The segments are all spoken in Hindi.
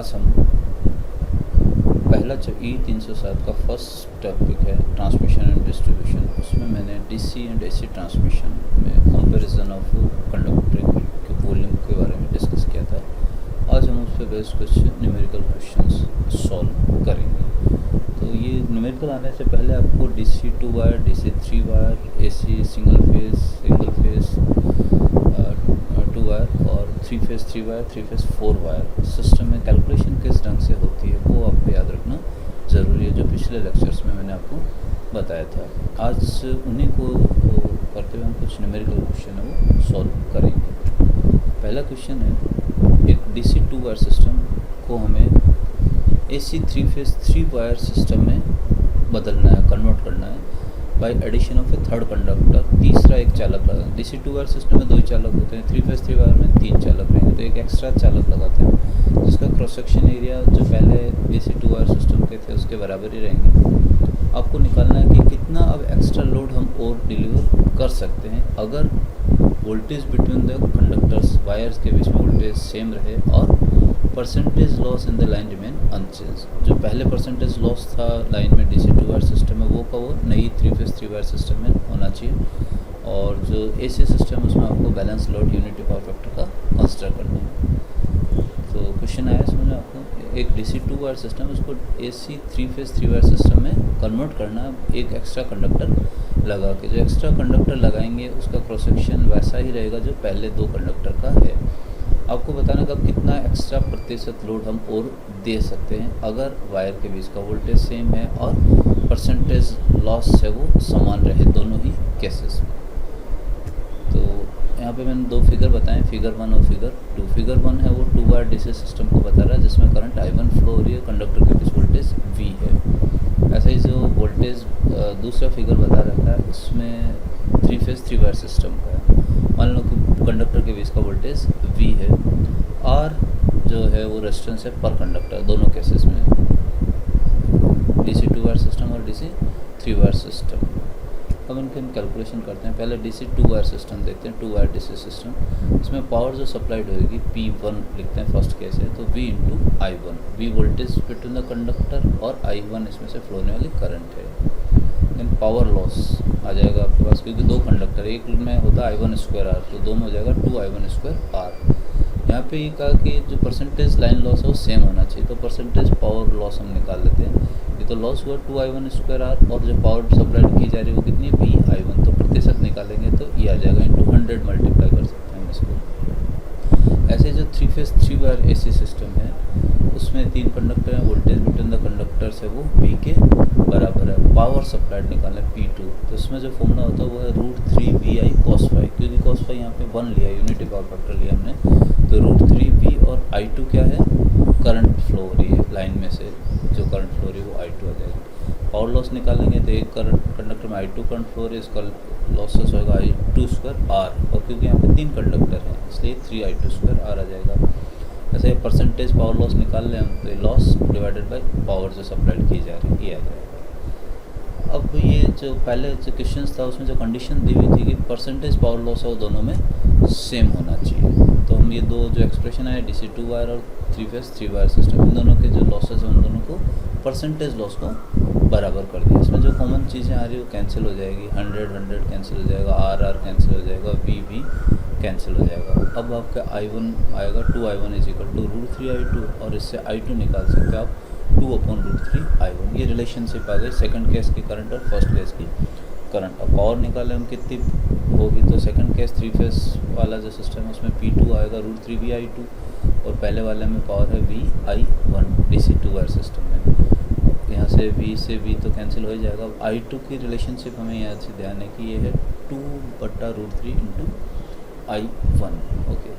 आज हम पहला जो E307 का फर्स्ट टॉपिक है ट्रांसमिशन एंड डिस्ट्रीब्यूशन, उसमें मैंने DC एंड AC ट्रांसमिशन में कंपैरिजन ऑफ कंडक्टिंग के वॉल्यूम के बारे में डिस्कस किया था। आज हम उस पर बेस्ड कुछ न्यूमेरिकल क्वेश्चंस सॉल्व करेंगे। तो ये न्यूमेरिकल आने से पहले आपको DC 2 wire, DC 3 wire, AC single phase 2 wire और 3 face 3 wire, 3 face 4 wire system में कैलकुलेशन किस ढंग से होती है वो आपको याद रखना ज़रूरी है, जो पिछले लेक्चर्स में मैंने आपको बताया था। आज उन्हीं को करते हुए हम कुछ न्यूमेरिकल क्वेश्चन है वो सॉल्व करेंगे। पहला क्वेश्चन है, एक DC 2 वायर सिस्टम को हमें AC 3 फेस 3 वायर सिस्टम में बदलना है, कन्वर्ट करना है by addition of a third conductor. तीसरा एक चालक लगा। DC 2 वायर सिस्टम में 2 ही चालक होते हैं, 3 फेस 3 वायर में 3 चालक रहेंगे, तो एक एक्स्ट्रा चालक लगाते हैं जिसका क्रॉस सेक्शन एरिया जो पहले DC 2 वायर सिस्टम के थे उसके बराबर ही रहेंगे। आपको निकालना है कि कितना अब एक्स्ट्रा लोड हम और डिलीवर कर सकते हैं अगर voltage between the conductors, wires के बीच में वोल्टेज सेम रहे और percentage loss in the line remain unchange. जो पहले परसेंटेज लॉस था लाइन में DC 2 वायर सिस्टम में, वो का वो नई 3 फेस 3 वायर सिस्टम में होना चाहिए। और जो AC सिस्टम उसमें आपको balance load unity power factor का कंसिडर करना है। तो क्वेश्चन आया इसमें आपको, एक DC 2 वायर सिस्टम उसको AC 3 फेस 3 वायर सिस्टम में कन्वर्ट करना, एक एक्स्ट्रा कंडक्टर लगा के। जो एक्स्ट्रा कंडक्टर लगाएंगे उसका क्रॉस सेक्शन वैसा ही रहेगा जो पहले 2 कंडक्टर का है। आपको बताना का कितना एक्स्ट्रा प्रतिशत लोड हम और दे सकते हैं अगर वायर के बीच का वोल्टेज सेम है और परसेंटेज लॉस है वो समान रहे दोनों ही केसेस में। तो यहाँ पे मैंने 2 फिगर बताएं, फिगर 1 और फिगर 2। फिगर 1 है वो 2 वायर DC सिस्टम को बता रहा है जिसमें करंट I1 फ्लो हो रही है, कंडक्टर के बीच वोल्टेज V है। ऐसा ही जो वोल्टेज दूसरा फिगर बता रहा था इसमें 3 फेस 3 वायर सिस्टम का है। मान लो कि कंडक्टर के बीच का वोल्टेज V है और जो है वो रेजिस्टेंस है पर कंडक्टर दोनों केसेस में, DC 2 वायर सिस्टम और DC 3 वायर सिस्टम। अब इनके हम कैलकुलेशन करते हैं। पहले DC 2 वायर सिस्टम देखते हैं, 2 वायर DC सिस्टम। इसमें पावर जो सप्लाइड होगी P1 लिखते हैं, फर्स्ट केस है, तो V into I1। V voltage between the conductor और I1 इसमें से फ्लो होने वाली करंट है। देन पावर लॉस आ जाएगा आपके पास, क्योंकि 2 कंडक्टर, एक में होता है I1 स्क्वायर R, तो 2 में हो जाएगा 2I1 स्क्वायर R। यहाँ पे ये कहा कि जो परसेंटेज लाइन लॉस है वो सेम होना चाहिए, तो परसेंटेज पावर लॉस हम निकाल लेते हैं। ये तो लॉस हुआ 2I1 स्क्वायर R और जो पावर सप्लाइड की जा रही है वो कितनी है VI1, तो प्रतिशत निकालेंगे तो ये आ जाएगा इंटू 100 मल्टीप्लाई कर सकते हैं इसको। ऐसे जो 3 फेस 3 वायर AC सिस्टम है उसमें 3 कंडक्टर हैं, वोल्टेज बिटवीन द कंडक्टर्स है वो V के बराबर है। पावर सप्लाइड निकालना है P2, तो इसमें जो फॉर्मूला होता है वो है √3VI cos phi, क्योंकि cos phi यहाँ पे 1 लिया, यूनिटी पावर फैक्टर लिया हमने, तो √3V और I2 क्या है, करंट फ्लो हो रही है लाइन में से, जो करंट फ्लो हो रही है वो I2 आ जाएगी। पावर लॉस निकालेंगे तो एक करंट कंडक्टर में I2 करंट फ्लो रही है, इसका लॉसेस होगा I2 स्क्वायर R, और क्योंकि यहाँ पे 3 कंडक्टर हैं इसलिए 3I2 स्क्वायर R आ जाएगा। ऐसे परसेंटेज पावर लॉस निकाल लें हम, तो लॉस डिवाइडेड बाई पावर जो सप्लाइड की जा रही है ये आ जाएगा। अब ये जो पहले जो क्वेश्चन था उसमें जो कंडीशन दी हुई थी कि परसेंटेज पावर लॉस है वो दोनों में सेम होना चाहिए, तो हम ये दो जो एक्सप्रेशन है DC 2 वायर और 3 फेस 3 वायर सिस्टम, इन दोनों के जो लॉसेस हैं उन दोनों को परसेंटेज लॉस को बराबर कर दिया। इसमें जो कॉमन चीज़ें आ रही है वो कैंसिल हो जाएगी, 100 कैंसिल हो जाएगा, R कैंसिल हो जाएगा, V कैंसिल हो जाएगा। अब आपका I1 आएगा 2I1 = √3I2, और इससे I2 निकाल सकते हो आप 2/√3I1। ये रिलेशनशिप आ गई सेकंड केस की करंट और फर्स्ट केस की करंट। अब पावर निकालें हम कितनी होगी, तो सेकंड केस 3 फेस वाला जो सिस्टम है उसमें P2 आएगा √3VI2, और पहले वाले में पावर है VI1 DC 2 वायर सिस्टम में। यहाँ से V से V तो कैंसिल हो ही जाएगा। I2 की रिलेशनशिप हमें यहाँ से ध्यान है कि ये है 2/√3 इंटू I1। ओके,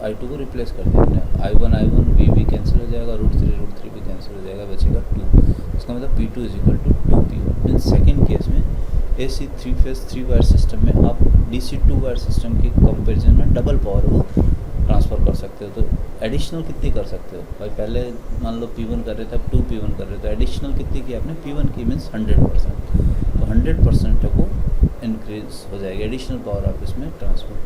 I2 को रिप्लेस कर दिया हमने, I1 V कैंसिल हो जाएगा, √3 भी कैंसिल हो जाएगा, बचेगा 2। इसका मतलब P2 = 2P1। In second case में AC 3 फेस 3 वायर सिस्टम में आप DC 2 वायर सिस्टम की कंपेरिजन में डबल पावर को ट्रांसफ़र कर सकते हो। तो एडिशनल कितनी कर सकते हो भाई, पहले मान लो P1 कर रहे थे, अब 2P1 कर रहे थे, एडिशनल कितनी की आपने P1 की मीन्स 100%, तो 100% वो इंक्रीज हो जाएगी, एडिशनल पावर आप इसमें ट्रांसमिट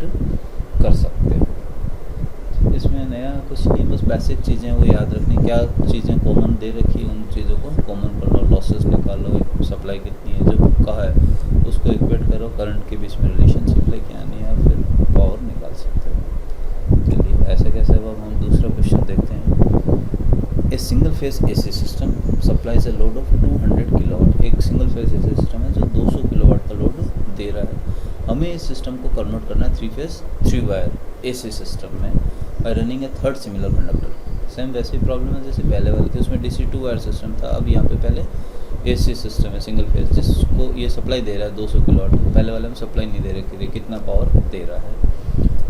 कर सकते हो। इसमें नया कुछ नहीं, बस बेसिक चीज़ें वो याद रखनी, क्या चीज़ें कॉमन दे रखी है उन चीज़ों को कॉमन कर लो, लॉसेस निकालो, सप्लाई कितनी है जो कहा है उसको इक्वेट करो, करंट के बीच में रिलेशनशिप लेके आनी है, फिर पावर निकाल सकते हो। चलिए ऐसे कैसे, अब हम दूसरा क्वेश्चन देखते हैं। A single phase AC system supplies a load of 200 kilowatt. एक सिंगल फेज एसी सिस्टम है जो 200 किलोवाट का लोड दे रहा है। हमें इस सिस्टम को कन्वर्ट करना है 3 फेज 3 वायर एसी सिस्टम में बाय रनिंग ए थर्ड सिमिलर कंडक्टर। सेम वैसी प्रॉब्लम है जैसे पहले वाली थी, उसमें DC 2 वायर सिस्टम था। अब यहाँ पे पहले एसी सिस्टम है सिंगल फेज, जिसको ये सप्लाई दे रहा है 200 किलोवाट। पहले वाले में सप्लाई नहीं दे रही थी, कितना पावर दे रहा है।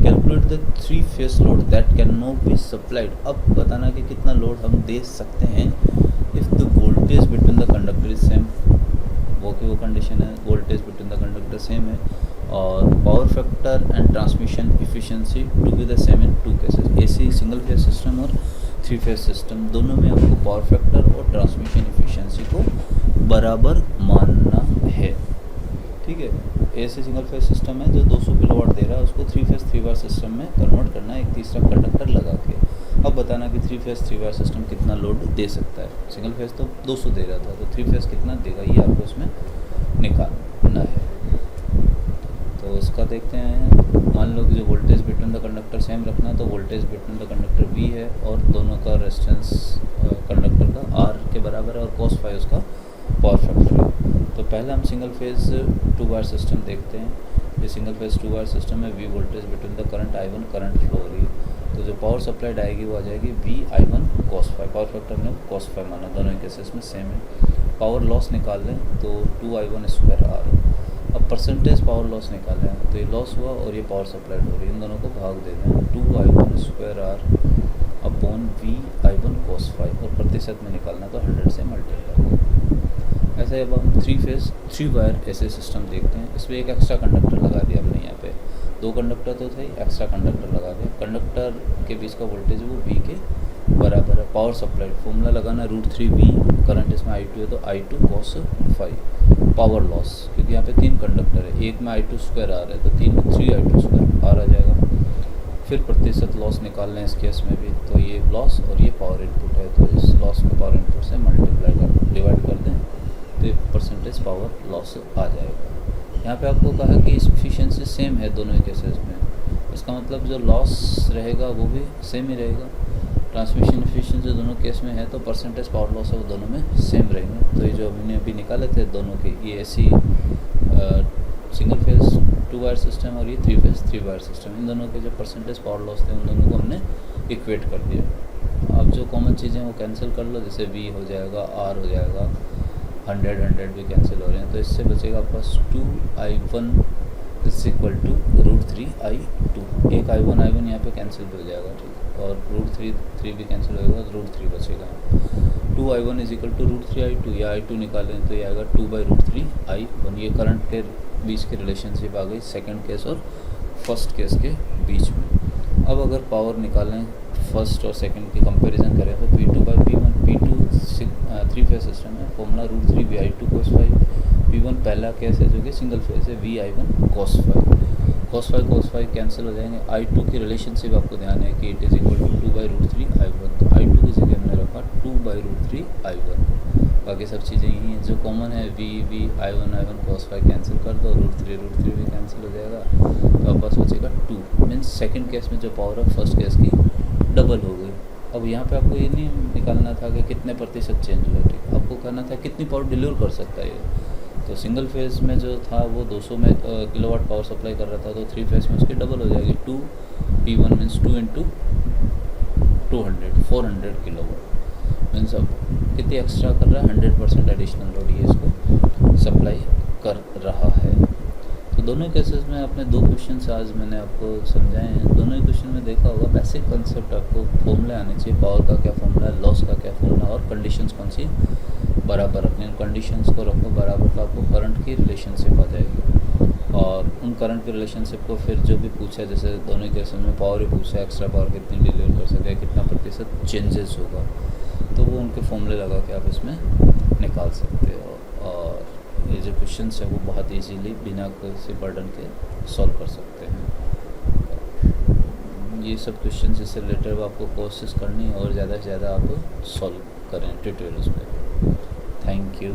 Calculate the 3 phase load that can not be supplied. अब बताना कि कितना लोड हम दे सकते हैं if the voltage between the conductor is same. वो कंडीशन है, voltage between the conductor same है और power factor and transmission efficiency to be the same in 2 cases. AC single phase system और 3 फेज सिस्टम दोनों में आपको पावर फैक्टर और ट्रांसमिशन इफिशिएंसी को बराबर मानना है। ठीक है, एसी सिंगल फेज सिस्टम है जो 200 किलोवाट दे रहा है, उसको 3 फेज 3 वायर सिस्टम में कन्वर्ट करना है एक तीसरा कंडक्टर लगा के। अब बताना कि 3 फेज 3 वायर सिस्टम कितना लोड दे सकता है। सिंगल फेज तो 200 दे रहा था, तो 3 फेज कितना देगा ये आपको इसमें निकालना है। तो इसका देखते हैं। मान लो कि जो voltage between the conductor same रखना है, तो voltage between the conductor V है और दोनों का रेजिस्टेंस कंडक्टर का R के बराबर है और cos फाई उसका पावर फैक्टर है। तो पहले हम सिंगल फेज 2 वायर सिस्टम देखते हैं। ये सिंगल फेज 2 वायर सिस्टम है। V voltage between the current I1 current flow हो रही है, तो जो पावर सप्लाइड आएगी वो आ जाएगी VI1 cos phi. Power factor हमने cos फाई माना, दोनों केसेस में सेम है। पावर लॉस निकाल लें तो 2I1 स्क्वायर R। अब परसेंटेज पावर लॉस निकालें तो ये लॉस हुआ और ये पावर सप्लाइड हो रही है, इन दोनों को भाग दे दें। 2I1 square R upon VI1 cos phi और प्रतिशत में निकालना तो 100 से मल्टीप्लाई। ऐसे अब हम 3 फेज 3 वायर ऐसे सिस्टम देखते हैं। इसमें एक एक्स्ट्रा कंडक्टर लगा दिया हमने, यहाँ पे 2 कंडक्टर तो थे, एक्स्ट्रा कंडक्टर लगा दिया। कंडक्टर के बीच का वोल्टेज वो V के बराबर है। पावर सप्लाइड फॉर्मूला लगाना √3V, करंट इसमें I2 है तो I2 cos phi. Power loss क्योंकि यहाँ पे 3 कंडक्टर है, एक में I2 स्क्वायर आ रहा है तो 3 में 3I2 स्क्वायर आ जाएगा। फिर प्रतिशत लॉस निकाल लें इस केस में भी, तो ये लॉस और ये पावर इनपुट है, तो इस लॉस को पावर इनपुट से मल्टीप्लाई कर डिवाइड कर दें तो परसेंटेज पावर लॉस आ जाएगा। यहाँ पे आपको कहा कि इफिशिएंसी सेम है दोनों केसेस में, इसका मतलब जो लॉस रहेगा वो भी सेम ही रहेगा। ट्रांसमिशन एफिशिएंसी दोनों केस में है तो परसेंटेज पावर लॉस है वो दोनों में सेम रहेंगे। तो ये जो हमने अभी निकाले थे दोनों के, ये AC single phase 2 wire system और ये 3 फेज 3 वायर सिस्टम, इन दोनों के जो परसेंटेज पावर लॉस थे उन दोनों को हमने इक्वेट कर दिया। अब जो कॉमन चीज़ें वो कैंसिल कर लो, जैसे V हो जाएगा, R हो जाएगा, 100 भी कैंसिल हो रहे हैं, तो इससे बचेगा आपका 2I1 is equal to √3I2। एक I1 यहाँ पे कैंसिल भी हो जाएगा, ठीक है, और √3 भी कैंसिल होगा तो √3 बचेगा। 2I1 is equal to √3I2, या I2 निकालें तो ये आएगा 2/√3I1। ये करंट के बीच की रिलेशनशिप आ गई सेकंड केस और फर्स्ट केस के बीच में। अब अगर पावर निकालें फर्स्ट और सेकंड की कंपैरिजन करें तो P2/P1, P2 3 फेज सिस्टम है, formula √3VI2 cos phi. P1 पहला केस है जो कि सिंगल फेज है, VI1 cos फाई कैंसिल हो जाएंगे। I2 की रिलेशनशिप आपको ध्यान है कि it is equal to 2/√3I1, तो I2 की जगह हमने रखा 2/√3I1। बाकी सब चीज़ें यही हैं जो कॉमन है, I1 cos फाई कैंसिल कर दो, √3 भी कैंसिल हो जाएगा, तो आप पास बचेगा 2। मीन्स सेकेंड केस में जो पावर है फर्स्ट केस की डबल हो गई। अब यहाँ पे आपको ये नहीं निकालना था कि कितने प्रतिशत चेंज हुआ, ठीक, आपको कहना था कितनी पावर डिलीवर कर सकता है ये। तो सिंगल फेज में जो था वो 200 में किलोवाट पावर सप्लाई कर रहा था, तो 3 फेज में उसकी डबल हो जाएगी। 2P1 मीन्स 2 × 200 400 किलोवाट मीन्स अब कितनी एक्स्ट्रा कर रहा है, 100% एडिशनल लोड ये इसको सप्लाई कर रहा है। तो दोनों केसेस में आपने 2 क्वेश्चन आज मैंने आपको समझाए हैं। दोनों ही क्वेश्चन में देखा होगा बेसिक कंसेप्ट, आपको फॉर्मूले आने चाहिए, पावर का क्या फॉर्मूला है, लॉस का क्या फॉर्मूला, और कंडीशंस कौन सी बराबर रखनी है। कंडीशंस को रखो बराबर तो आपको करंट की रिलेशनशिप आ जाएगी, और उन करंट की रिलेशनशिप को फिर जो भी पूछा, जैसे दोनों केसेस में पावर ही पूछा, एक्स्ट्रा पावर कितनी डिलीवर कर सकते हैं, कितना प्रतिशत चेंजेस होगा, तो वो उनके फॉर्मूले लगा के आप इसमें निकाल सकते हो। और ये जो क्वेश्चन है वो बहुत इजीली बिना किसी बर्डन के सॉल्व कर सकते हैं। ये सब क्वेश्चन इससे रिलेटेड आपको कोशिश करनी है और ज़्यादा से ज़्यादा आप सॉल्व करें ट्यूटोरियल्स पे। Thank you.